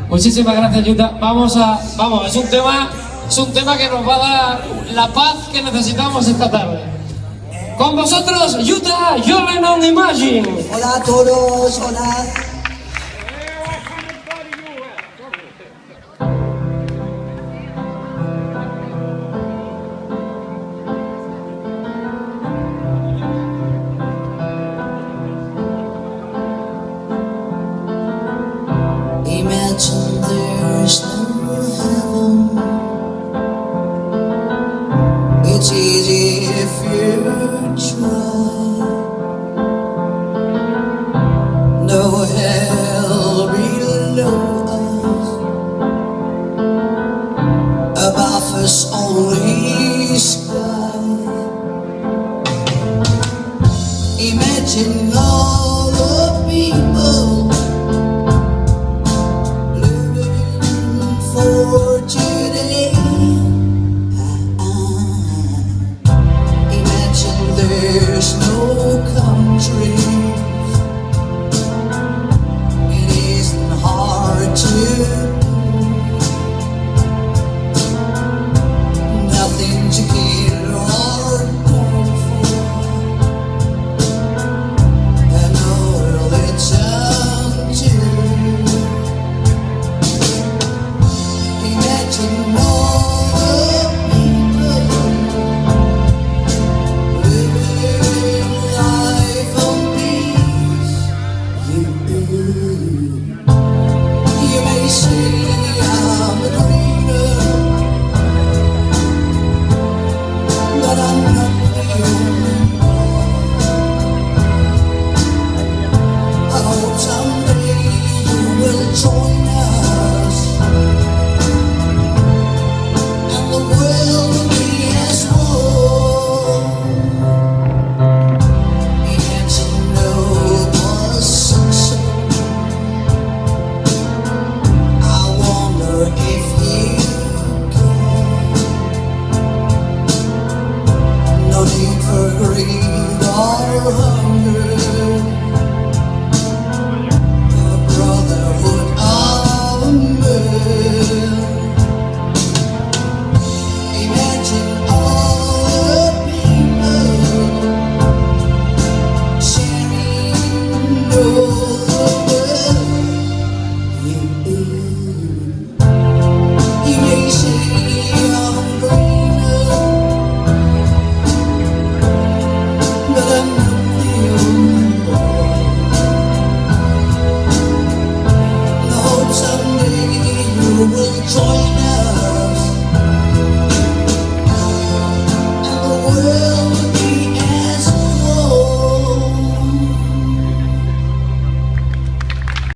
Muchísimas gracias, Yuta. Vamos, es un tema que nos va a dar la paz que necesitamos esta tarde. Con vosotros, Yuta, John Lennon Imagine. Hola a todos, hola. Imagine there's no heaven. It's easy if you try. No hell below us. Above us only sky. Imagine all the people for today. Imagine there's no countries. It isn't hard to nothing to kill or die for. And all it's up to. Imagine all the people living life on peace. You may say I'm a dreamer, but I'm not the only one. I hope someday you will join us. And the world will be as one. Imagine no more sunset. I wonder if you can. No need for greed or hunger. The brotherhood of man. Imagine all the people sharing all the world. You may say